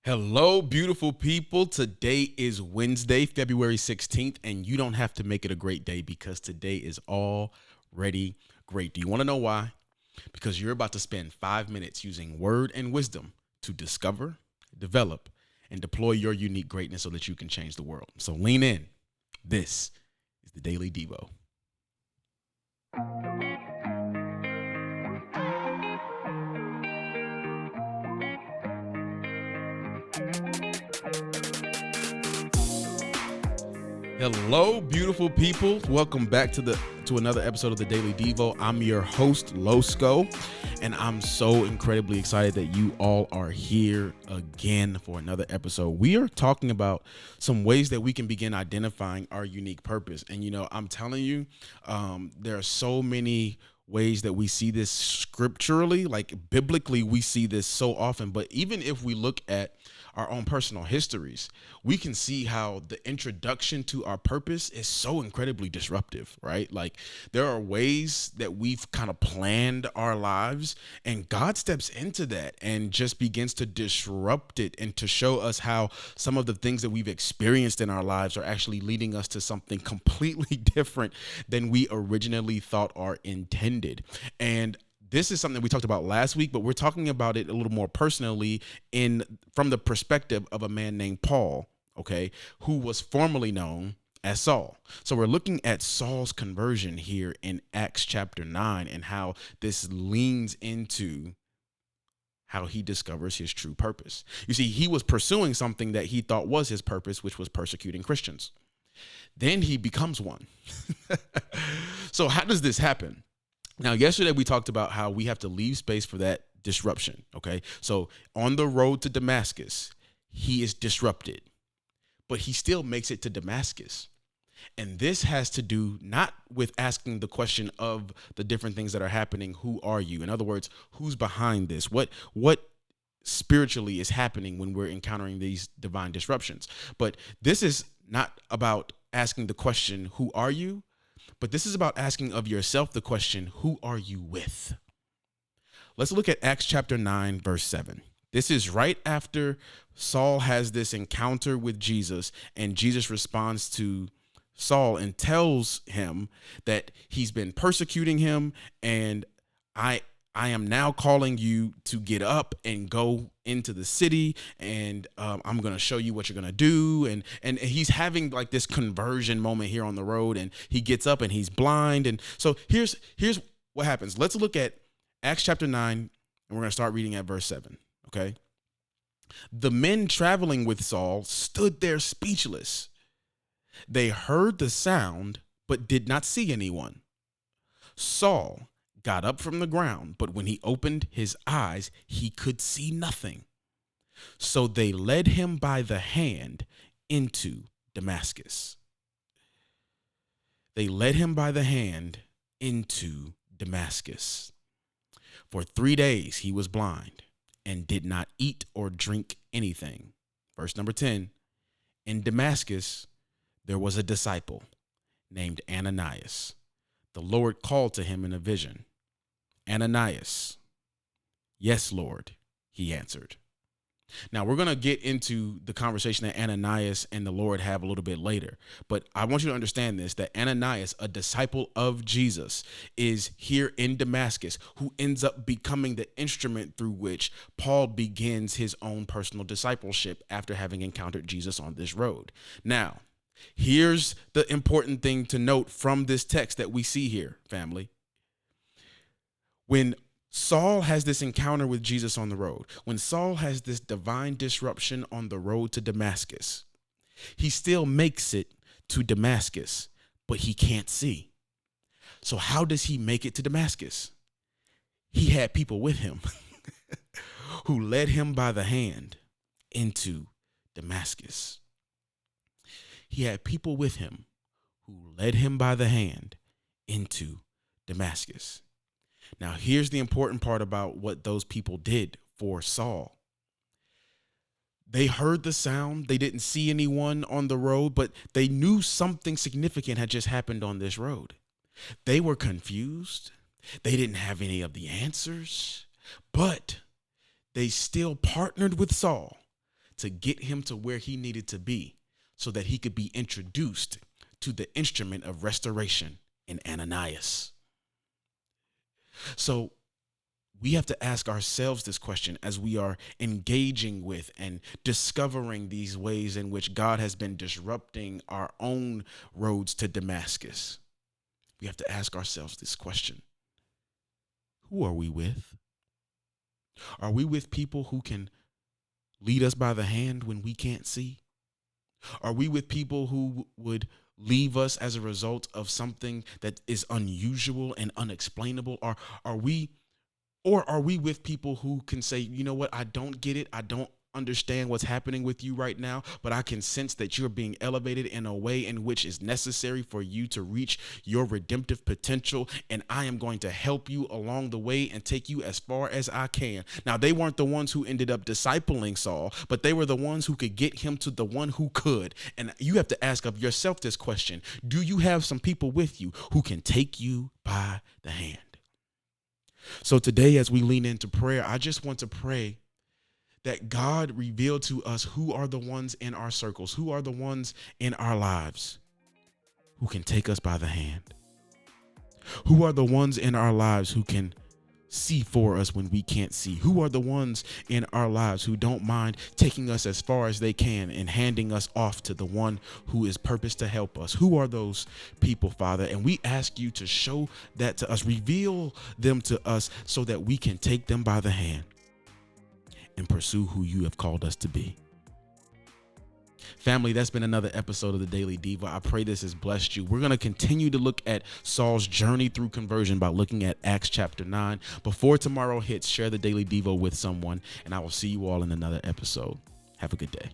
Hello, beautiful people. Today is Wednesday, February 16th, and you don't have to make it a great day because today is already great. Do you want to know why? Because you're about to spend 5 minutes using word and wisdom to discover, develop, and deploy your unique greatness so that you can change the world. So lean in. This is the Daily Devo. Hello, beautiful people. Welcome back to another episode of the Daily Devo. I'm your host, Losco, and I'm so incredibly excited that you all are here again for another episode. We are talking about some ways that we can begin identifying our unique purpose. And I'm telling you, there are so many ways that we see this scripturally, like biblically, we see this so often. But even if we look at our own personal histories, we can see how the introduction to our purpose is so incredibly disruptive, right? Like there are ways that we've kind of planned our lives, and God steps into that and just begins to disrupt it and to show us how some of the things that we've experienced in our lives are actually leading us to something completely different than we originally thought or intended. And this is something we talked about last week, but we're talking about it a little more personally from the perspective of a man named Paul, okay, who was formerly known as Saul. So we're looking at Saul's conversion here in Acts chapter 9 and how this leans into how he discovers his true purpose. You see, he was pursuing something that he thought was his purpose, which was persecuting Christians. Then he becomes one. So how does this happen? Now, yesterday we talked about how we have to leave space for that disruption, okay? So on the road to Damascus, he is disrupted, but he still makes it to Damascus. And this has to do not with asking the question of the different things that are happening, who are you? In other words, who's behind this? What spiritually is happening when we're encountering these divine disruptions? But this is not about asking the question, who are you? But this is about asking of yourself the question, who are you with? Let's look at Acts chapter 9, verse 7. This is right after Saul has this encounter with Jesus, and Jesus responds to Saul and tells him that he's been persecuting him, and I am now calling you to get up and go into the city, and I'm going to show you what you're going to do. And he's having like this conversion moment here on the road, and he gets up and he's blind. And so here's what happens. Let's look at Acts chapter 9, and we're going to start reading at verse 7, okay? The men traveling with Saul stood there speechless. They heard the sound, but did not see anyone. Saul got up from the ground, but when he opened his eyes, he could see nothing. So they led him by the hand into Damascus. They led him by the hand into Damascus. For 3 days he was blind and did not eat or drink anything. Verse number 10, in Damascus there was a disciple named Ananias. The Lord called to him in a vision. Ananias. Yes, Lord, he answered. Now, we're going to get into the conversation that Ananias and the Lord have a little bit later. But I want you to understand this, that Ananias, a disciple of Jesus, is here in Damascus, who ends up becoming the instrument through which Paul begins his own personal discipleship after having encountered Jesus on this road. Now, here's the important thing to note from this text that we see here, family. When Saul has this encounter with Jesus on the road, when Saul has this divine disruption on the road to Damascus, he still makes it to Damascus, but he can't see. So how does he make it to Damascus? He had people with him who led him by the hand into Damascus. He had people with him who led him by the hand into Damascus. Now, here's the important part about what those people did for Saul. They heard the sound. They didn't see anyone on the road, but they knew something significant had just happened on this road. They were confused. They didn't have any of the answers, but they still partnered with Saul to get him to where he needed to be so that he could be introduced to the instrument of restoration in Ananias. So we have to ask ourselves this question as we are engaging with and discovering these ways in which God has been disrupting our own roads to Damascus. We have to ask ourselves this question. Who are we with? Are we with people who can lead us by the hand when we can't see? Are we with people who would leave us as a result of something that is unusual and unexplainable? Or are we with people who can say, you know what, I don't get it. I don't understand what's happening with you right now, but I can sense that you're being elevated in a way in which is necessary for you to reach your redemptive potential. And I am going to help you along the way and take you as far as I can. Now, they weren't the ones who ended up discipling Saul, but they were the ones who could get him to the one who could. And you have to ask of yourself this question. Do you have some people with you who can take you by the hand? So today, as we lean into prayer, I just want to pray that God reveal to us who are the ones in our circles, who are the ones in our lives who can take us by the hand, who are the ones in our lives who can see for us when we can't see, who are the ones in our lives who don't mind taking us as far as they can and handing us off to the one who is purposed to help us. Who are those people, Father? And we ask you to show that to us, reveal them to us so that we can take them by the hand and pursue who you have called us to be. Family, that's been another episode of the Daily Devo. I pray this has blessed you. We're going to continue to look at Saul's journey through conversion by looking at Acts chapter 9. Before tomorrow hits, share the Daily Devo with someone, and I will see you all in another episode. Have a good day.